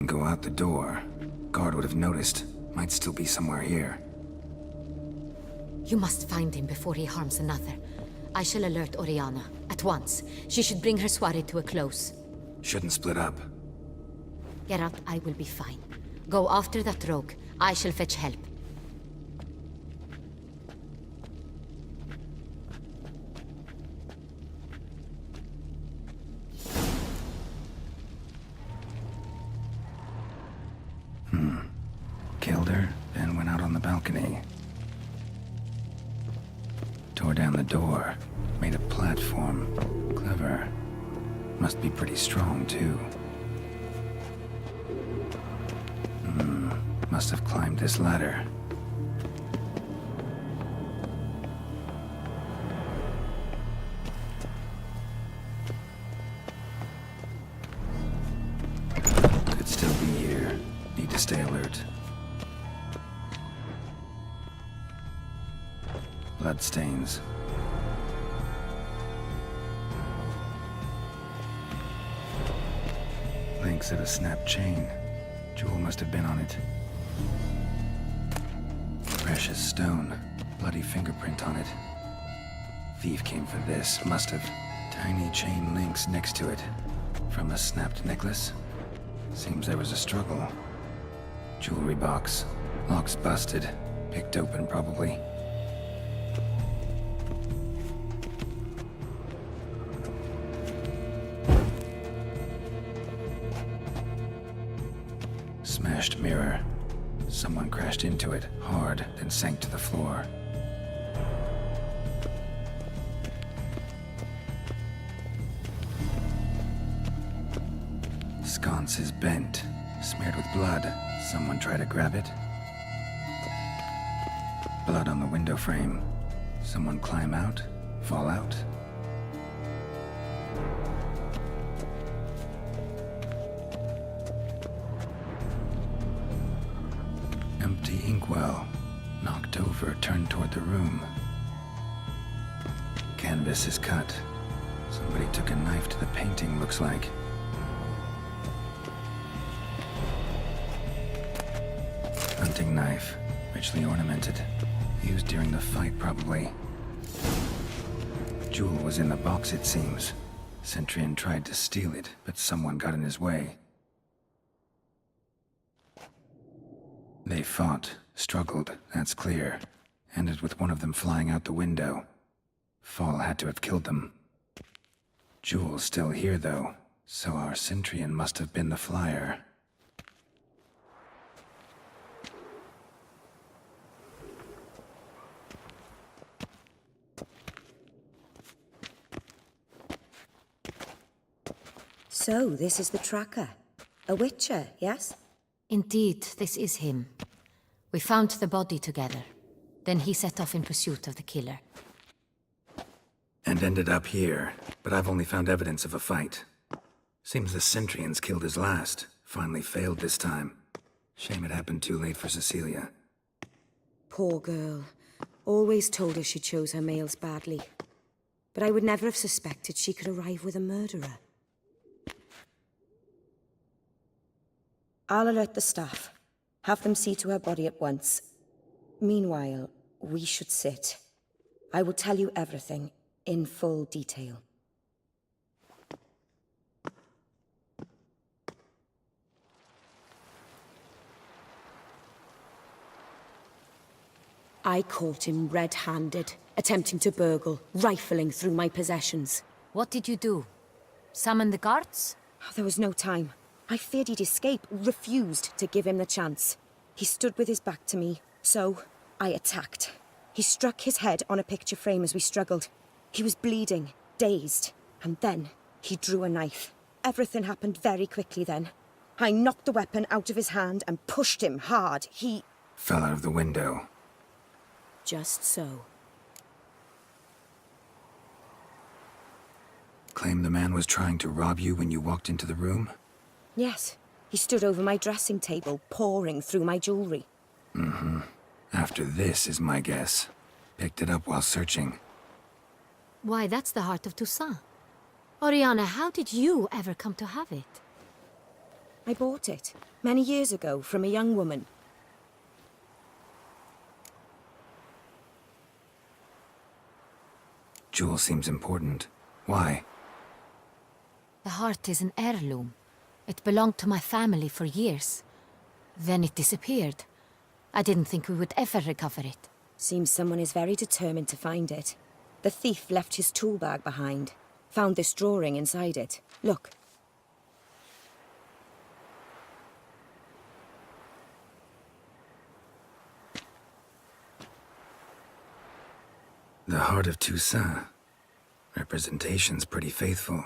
Go out the door. Guard would have noticed. Might still be somewhere here. You must find him before he harms another. I shall alert Oriana. At once. She should bring her soirée to a close. Shouldn't split up. Geralt, I will be fine. Go after that rogue. I shall fetch help. Killed her, then went out on the balcony. Tore down the door. Made a platform. Clever. Must be pretty strong, too. Must have climbed this ladder. Could still be here. Need to stay alert. Bloodstains. Links of a snapped chain. Jewel must have been on it. Precious stone. Bloody fingerprint on it. Thief came for this. Must have. Tiny chain links next to it. From a snapped necklace. Seems there was a struggle. Jewelry box. Lock's busted. Picked open, probably. Smashed mirror. Someone crashed into it, hard, then sank to the floor. Sconce is bent, smeared with blood. Someone tried to grab it. Blood on the window frame. Someone climb out, fall out. Empty inkwell. Knocked over, turned toward the room. Canvas is cut. Somebody took a knife to the painting, looks like. Hunting knife. Richly ornamented. Used during the fight, probably. Jewel was in the box, it seems. Centurion tried to steal it, but someone got in his way. They fought, struggled, that's clear. Ended with one of them flying out the window. Fall had to have killed them. Jewel's still here, though, so our Centurion must have been the flyer. So, this is the tracker. A witcher, yes? Indeed, this is him. We found the body together. Then he set off in pursuit of the killer. And ended up here, but I've only found evidence of a fight. Seems the Centurions killed his last. Finally failed this time. Shame it happened too late for Cecilia. Poor girl. Always told her she chose her males badly. But I would never have suspected she could arrive with a murderer. I'll alert the staff. Have them see to her body at once. Meanwhile, we should sit. I will tell you everything, in full detail. I caught him red-handed, attempting to burgle, rifling through my possessions. What did you do? Summon the guards? There was no time. I feared he'd escape, refused to give him the chance. He stood with his back to me, so I attacked. He struck his head on a picture frame as we struggled. He was bleeding, dazed, and then he drew a knife. Everything happened very quickly then. I knocked the weapon out of his hand and pushed him hard. He Fell out of the window. just so. Claim the man was trying to rob you when you walked into the room? Yes, he stood over my dressing table, pouring through my jewelry. After this is my guess. Picked it up while searching. Why, that's the heart of Toussaint. Oriana, how did you ever come to have it? I bought it, many years ago, from a young woman. Jewel seems important. Why? The heart is an heirloom. It belonged to my family for years. Then it disappeared. I didn't think we would ever recover it. Seems someone is very determined to find it. The thief left his tool bag behind. Found this drawing inside it. Look. The Heart of Toussaint. Representation's pretty faithful.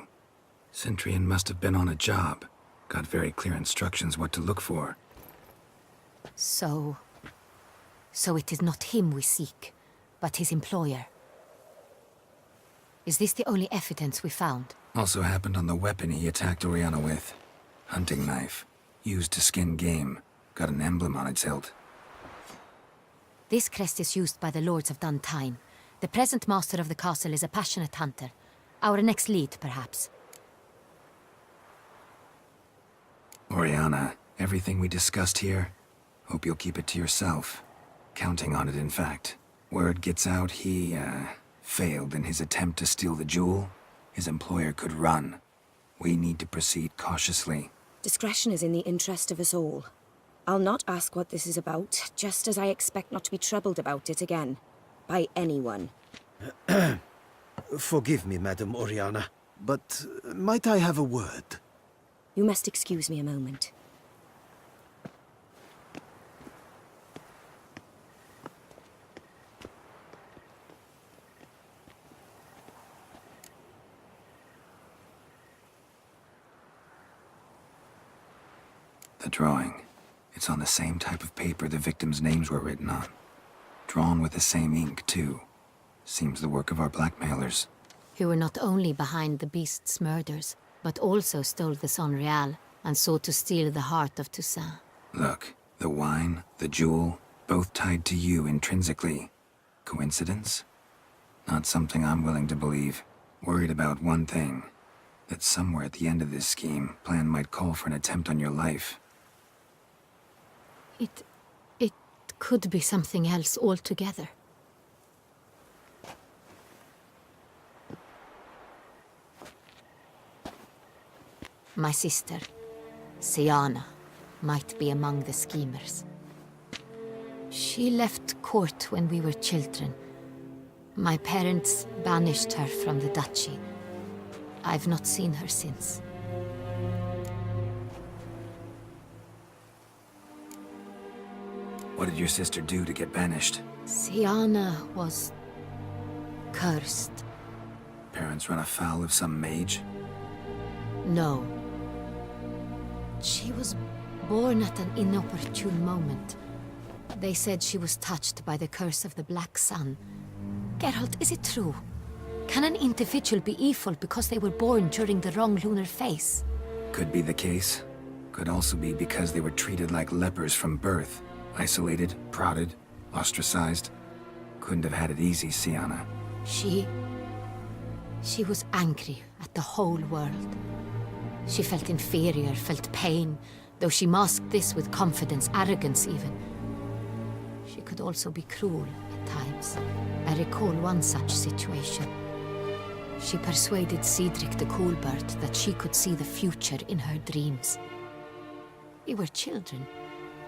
Centurion must have been on a job. Got very clear instructions what to look for. So it is not him we seek, but his employer. Is this the only evidence we found? Also happened on the weapon he attacked Oriana with. Hunting knife. Used to skin game. Got an emblem on its hilt. This crest is used by the Lords of Duntine. The present master of the castle is a passionate hunter. Our next lead, perhaps. Oriana, everything we discussed here, hope you'll keep it to yourself. Counting on it, in fact. Word gets out he, failed in his attempt to steal the jewel. His employer could run. We need to proceed cautiously. Discretion is in the interest of us all. I'll not ask what this is about, just as I expect not to be troubled about it again. By anyone. Forgive me, Madam Oriana, but might I have a word? You must excuse me a moment. The drawing. It's on the same type of paper the victims' names were written on. Drawn with the same ink, too. Seems the work of our blackmailers. Who were not only behind the beast's murders, but also stole the Son Real and sought to steal the heart of Toussaint. Look, the wine, the jewel, both tied to you intrinsically. Coincidence? Not something I'm willing to believe. Worried about one thing. That somewhere at the end of this scheme, plan might call for an attempt on your life. It could be something else altogether. My sister, Siana, might be among the schemers. She left court when we were children. My parents banished her from the duchy. I've not seen her since. What did your sister do to get banished? Siana was cursed. Parents run afoul of some mage? No. She was born at an inopportune moment. They said she was touched by the curse of the Black Sun. Geralt, is it true? Can an individual be evil because they were born during the wrong lunar phase? Could be the case. Could also be because they were treated like lepers from birth. Isolated, prodded, ostracized. Couldn't have had it easy, Siana. She was angry at the whole world. She felt inferior, felt pain, though she masked this with confidence, arrogance even. She could also be cruel at times. I recall one such situation. She persuaded Cedric the Coolbird that she could see the future in her dreams. We were children,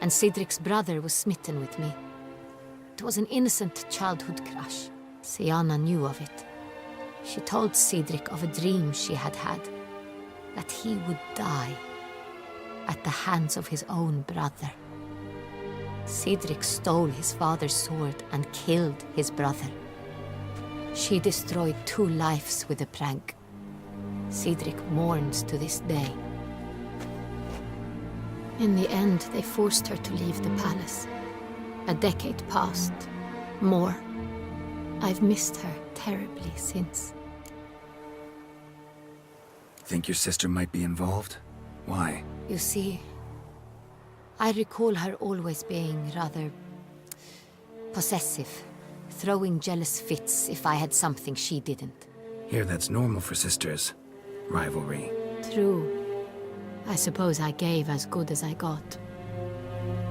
and Cedric's brother was smitten with me. It was an innocent childhood crush. Siana knew of it. She told Cedric of a dream she had had, that he would die at the hands of his own brother. Cedric stole his father's sword and killed his brother. She destroyed 2 lives with a prank. Cedric mourns to this day. In the end, they forced her to leave the palace. A decade passed. More. I've missed her terribly since. Think your sister might be involved? Why? You see, I recall her always being rather possessive, throwing jealous fits if I had something she didn't. Here that's normal for sisters. Rivalry. True. I suppose I gave as good as I got.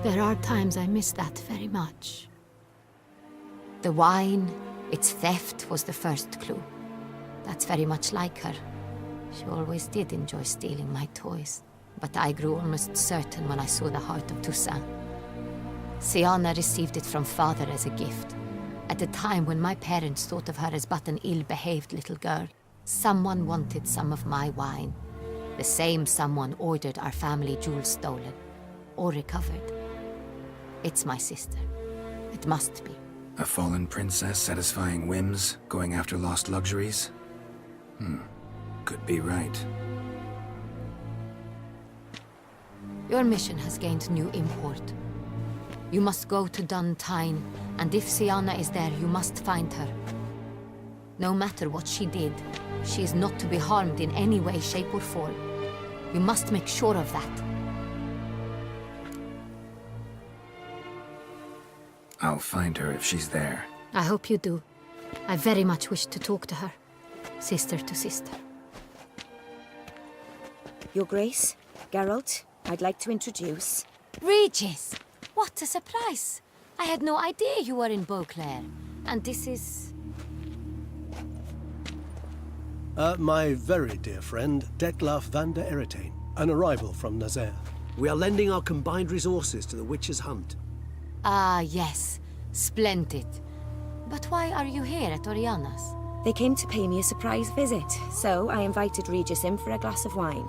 There are times I miss that very much. The wine, its theft, was the first clue. That's very much like her. She always did enjoy stealing my toys. But I grew almost certain when I saw the heart of Toussaint. Siana received it from father as a gift. At a time when my parents thought of her as but an ill-behaved little girl, someone wanted some of my wine. The same someone ordered our family jewels stolen, or recovered. It's my sister. It must be. A fallen princess satisfying whims, going after lost luxuries? Could be right. Your mission has gained new import. You must go to Duntine, and if Siana is there, you must find her. No matter what she did, she is not to be harmed in any way, shape, or form. You must make sure of that. I'll find her if she's there. I hope you do. I very much wish to talk to her. Sister to sister. Your Grace, Geralt, I'd like to introduce... Regis! What a surprise! I had no idea you were in Beauclair. And this is... My very dear friend, Detlaf van der Eretain, an arrival from Nazaire. We are lending our combined resources to the Witcher's hunt. Ah, yes. Splendid. But why are you here at Oriana's? They came to pay me a surprise visit, so I invited Regis in for a glass of wine.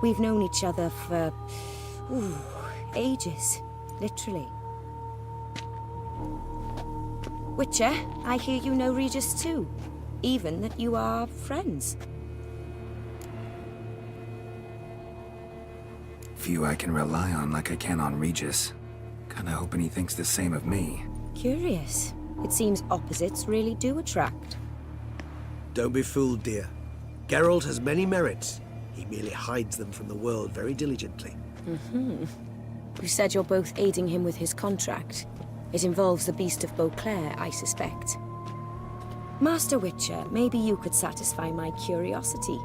We've known each other for... ages. Literally. Witcher, I hear you know Regis too. Even that you are friends. Few I can rely on like I can on Regis. Kinda hoping he thinks the same of me. Curious. It seems opposites really do attract. Don't be fooled, dear. Geralt has many merits. He merely hides them from the world very diligently. You said you're both aiding him with his contract. It involves the Beast of Beauclair, I suspect. Master Witcher, maybe you could satisfy my curiosity.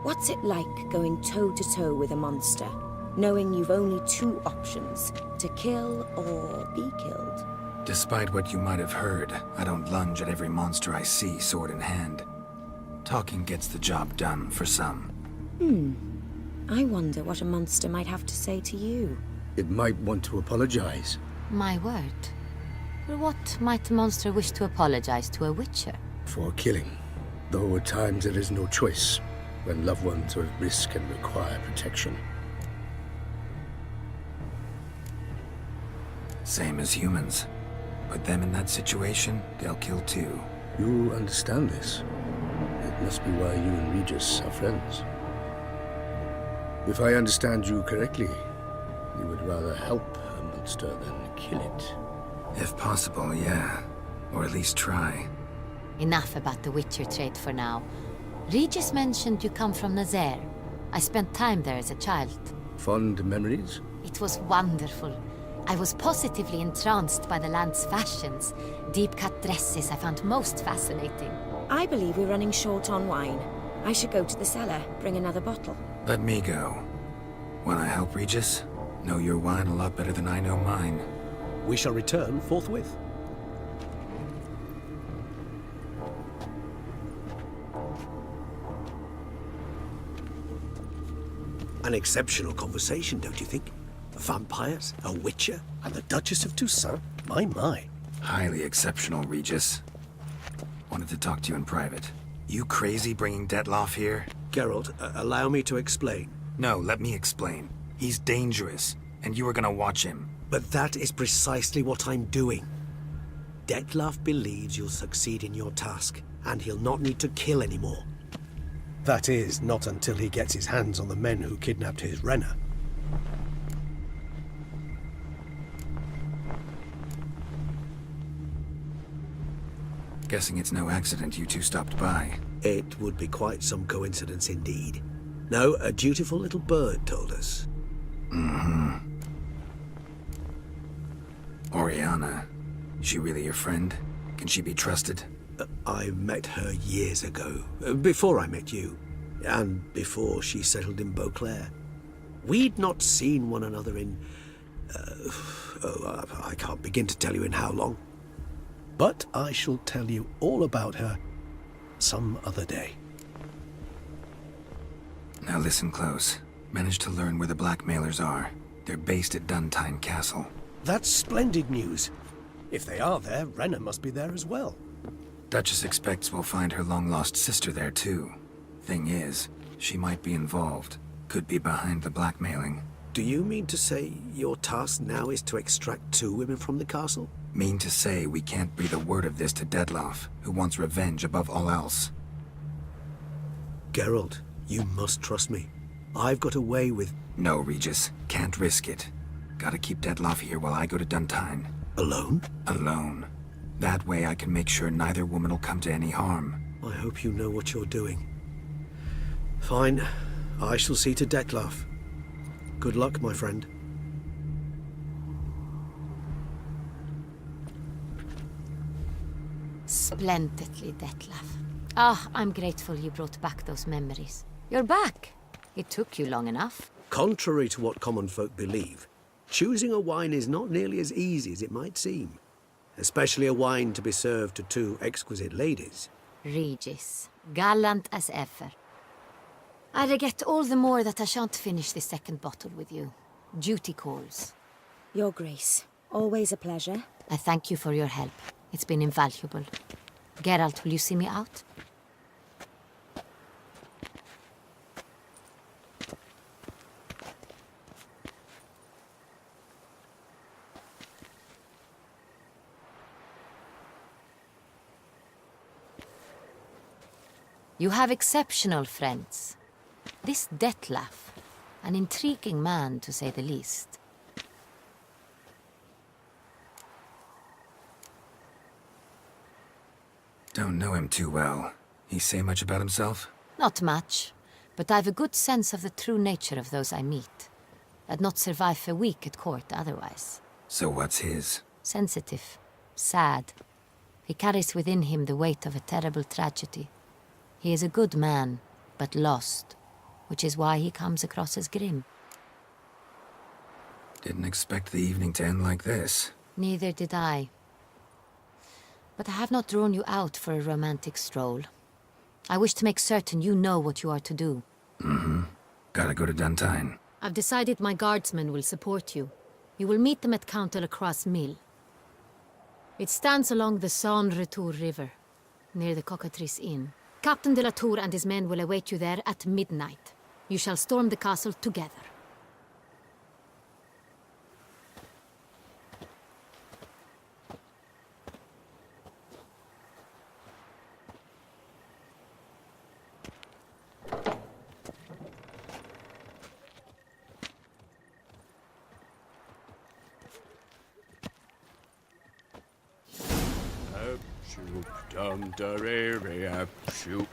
What's it like going toe-to-toe with a monster, knowing you've only two options, to kill or be killed? Despite what you might have heard, I don't lunge at every monster I see sword in hand. Talking gets the job done for some. I wonder what a monster might have to say to you. It might want to apologize. My word. For what might a monster wish to apologize to a witcher? For killing. Though at times there is no choice, when loved ones are at risk and require protection. Same as humans. Put them in that situation, they'll kill too. You understand this. It must be why you and Regis are friends. If I understand you correctly, you would rather help a monster than kill it. If possible, yeah. Or at least try. Enough about the witcher trait for now. Regis mentioned you come from Nazaire. I spent time there as a child. Fond memories? It was wonderful. I was positively entranced by the land's fashions. Deep-cut dresses I found most fascinating. I believe we're running short on wine. I should go to the cellar, bring another bottle. Let me go. Wanna help, Regis? Know your wine a lot better than I know mine. We shall return forthwith. An exceptional conversation, don't you think? Vampires, a witcher, And the Duchess of Toussaint? My. Highly exceptional, Regis. Wanted to talk to you in private. You crazy bringing Detlaf here? Geralt, allow me to explain. No, let me explain. He's dangerous, and you were gonna watch him. But that is precisely what I'm doing. Detlaf believes you'll succeed in your task, and he'll not need to kill anymore. That is, not until he gets his hands on the men who kidnapped his Renner. Guessing it's no accident you two stopped by. It would be quite some coincidence indeed. No, a dutiful little bird told us. Oriana. She really your friend? Can she be trusted? I met her years ago, before I met you, and before she settled in Beauclair. We'd not seen one another in... I can't begin to tell you in how long. But I shall tell you all about her some other day. Now listen close. Managed to learn where the blackmailers are. They're based at Duntine Castle. That's splendid news. If they are there, Renna must be there as well. Duchess expects we'll find her long-lost sister there, too. Thing is, she might be involved. Could be behind the blackmailing. Do you mean to say your task now is to extract 2 women from the castle? Mean to say we can't breathe a word of this to Dettlaff, who wants revenge above all else. Geralt, you must trust me. I've got a way with... No, Regis. Can't risk it. Gotta keep Dettlaff here while I go to Duntine. Alone? Alone. That way I can make sure neither woman will come to any harm. I hope you know what you're doing. Fine. I shall see to Dettlaff. Good luck, my friend. Splendidly, Dettlaff. Ah, I'm grateful you brought back those memories. You're back. It took you long enough. Contrary to what common folk believe, choosing a wine is not nearly as easy as it might seem. Especially a wine to be served to 2 exquisite ladies. Regis, gallant as ever. I regret all the more that I shan't finish the second bottle with you. Duty calls. Your Grace, always a pleasure. I thank you for your help. It's been invaluable. Geralt, will you see me out? You have exceptional friends. This Dettlaff, an intriguing man to say the least. Don't know him too well. He say much about himself? Not much, but I've a good sense of the true nature of those I meet. I'd not survive a week at court otherwise. So what's his? Sensitive, sad. He carries within him the weight of a terrible tragedy. He is a good man, but lost, which is why he comes across as grim. Didn't expect the evening to end like this. Neither did I. But I have not drawn you out for a romantic stroll. I wish to make certain you know what you are to do. Gotta go to Duntine. I've decided my guardsmen will support you. You will meet them at Count Delacroix' mill. It stands along the Saône-Retour River, near the Cockatrice Inn. Captain de la Tour and his men will await you there at midnight. You shall storm the castle together. Shoop, dum, da, re, re, shoop.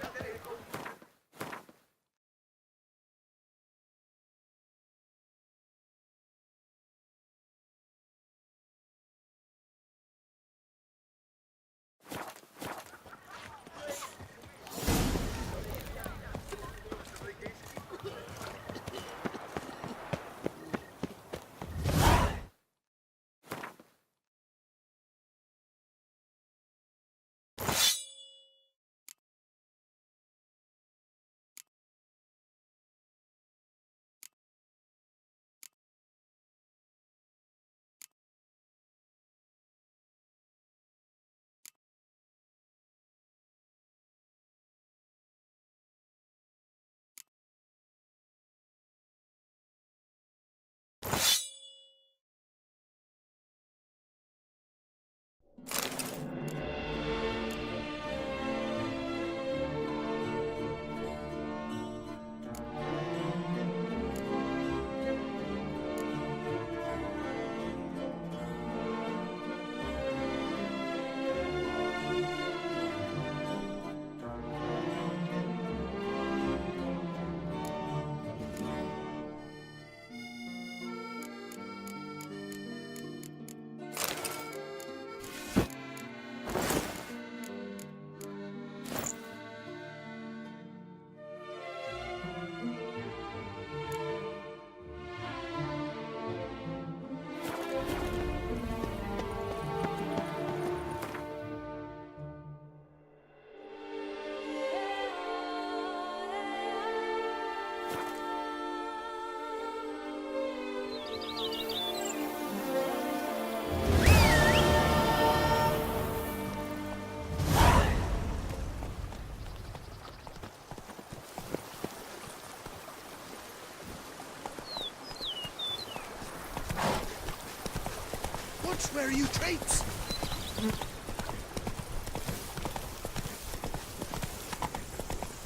Watch where you traipse!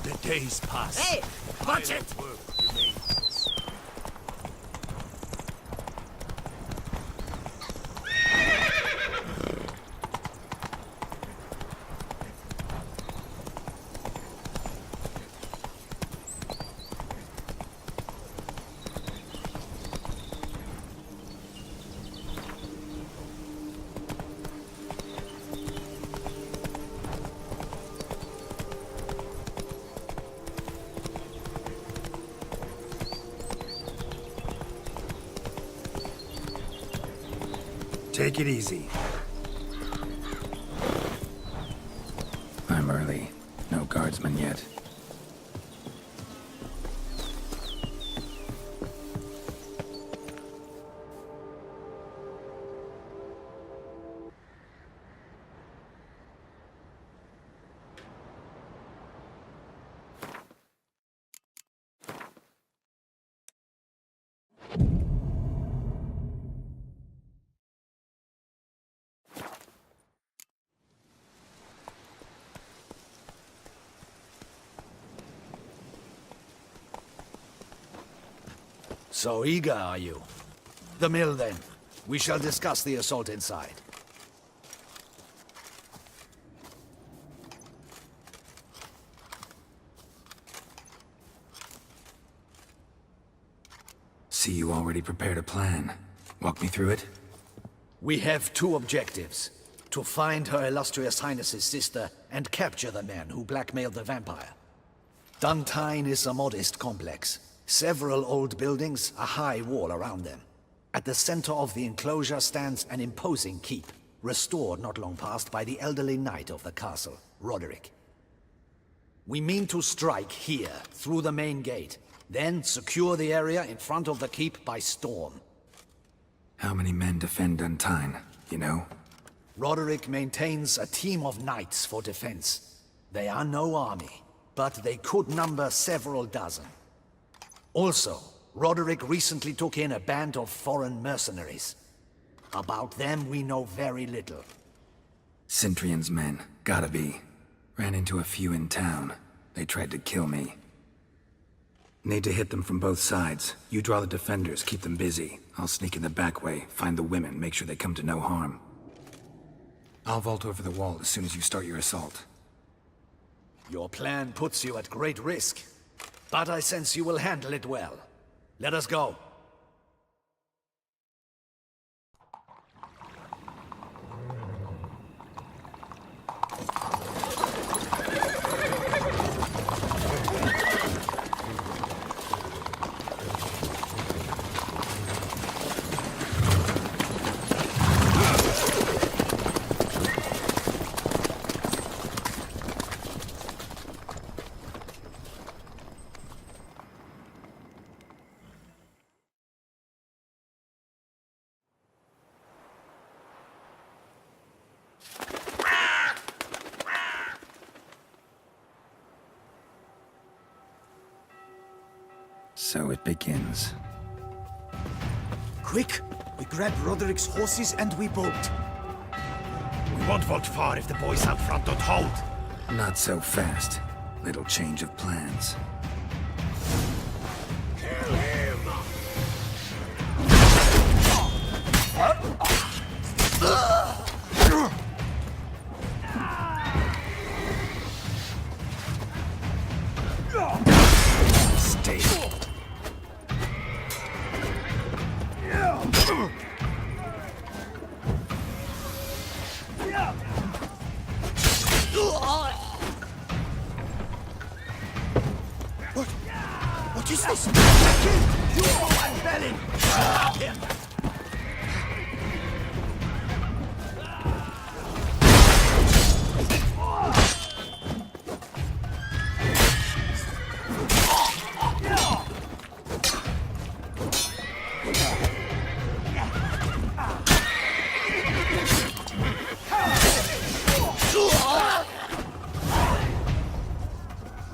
The days pass. Hey, watch it! Work remains. Take it easy. I'm early. No guardsmen yet. So eager, are you? The mill, then. We shall discuss the assault inside. See, you already prepared a plan. Walk me through it? We have two objectives. To find Her Illustrious Highness's sister and capture the man who blackmailed the vampire. Duntine is a modest complex. Several old buildings, a high wall around them. At the center of the enclosure stands an imposing keep, restored not long past by the elderly knight of the castle, Roderick. We mean to strike here, through the main gate, then secure the area in front of the keep by storm. How many men defend Duntine, you know? Roderick maintains a team of knights for defense. They are no army, but they could number several dozen. Also, Roderick recently took in a band of foreign mercenaries. About them we know very little. Cintrian's men, gotta be. Ran into a few in town. They tried to kill me. Need to hit them from both sides. You draw the defenders, keep them busy. I'll sneak in the back way, find the women, make sure they come to no harm. I'll vault over the wall as soon as you start your assault. Your plan puts you at great risk, but I sense you will handle it well. Let us go. So it begins. Quick! We grab Roderick's horses and we bolt. We won't vault far if the boys out front don't hold. Not so fast. Little change of plans. Kill him! Stay. What is this? You and Belling! Stop him!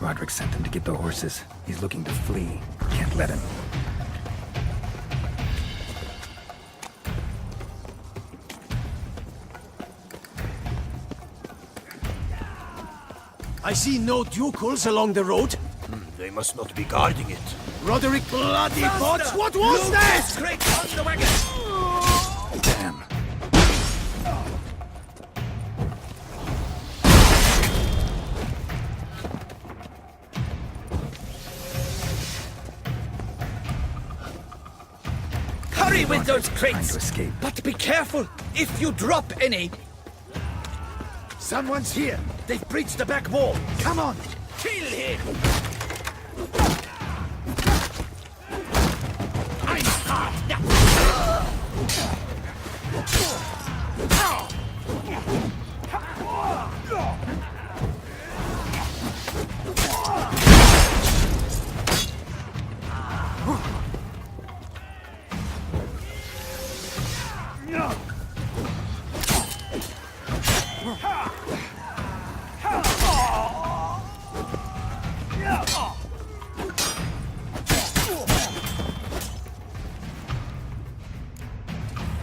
Roderick sent them to get the horses. He's looking to flee. Can't let him. I see no ducals along the road. They must not be guarding it. Roderick bloody bots! What was that? Straight on the wagon! Damn. Hurry with those Trying crates! to escape. But be careful if you drop any. Someone's here. They've breached the back wall. Come on. Kill him!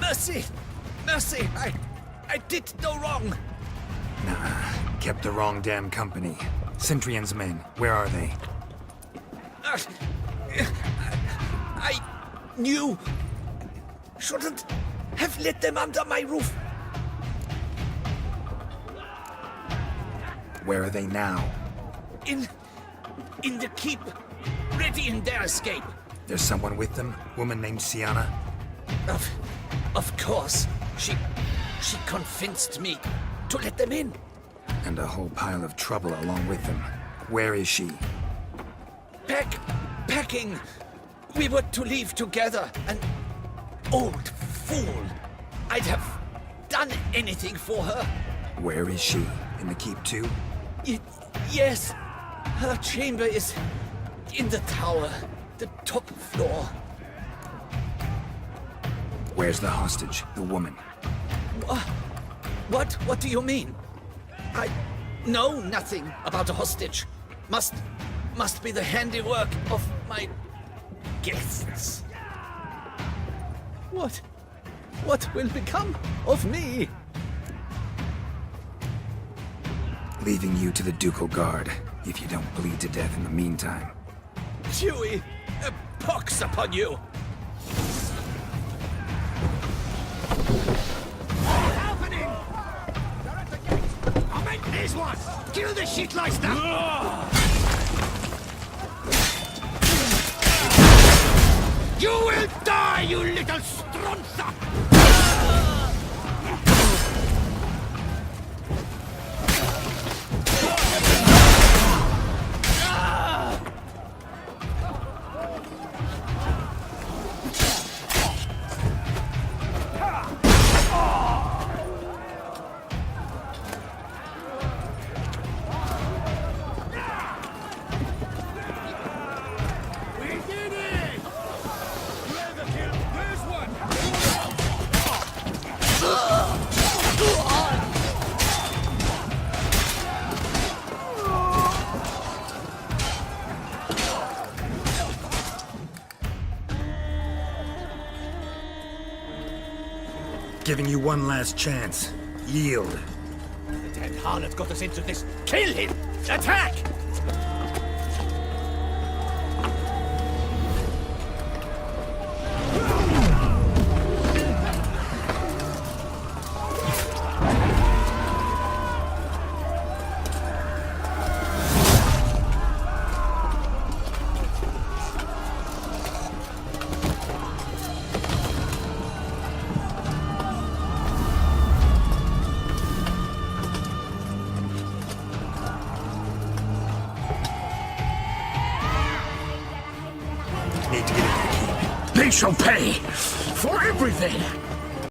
Mercy! Mercy! I did no wrong! Nah, kept the wrong damn company. Centrion's men, where are they? I knew. Shouldn't have let them under my roof. Where are they now? In the keep, ready in their escape. There's someone with them? Woman named Sienna? Of course. She convinced me to let them in. And a whole pile of trouble along with them. Where is she? Packing. We were to leave together. An old fool. I'd have done anything for her. Where is she? In the keep too? Yes. Her chamber is in the tower, the top floor. Where's the hostage, the woman? What do you mean? I know nothing about a hostage. Must be the handiwork of my guests. What will become of me? Leaving you to the ducal guard, if you don't bleed to death in the meantime. Chewie, a pox upon you! What's happening? They're at the gate. I'll make this one. Kill the shitleister. You will die, you little stronza! Giving you one last chance. Yield. The dead harlot got us into this. Kill him! Attack! Need to get into the keep. They shall pay for everything!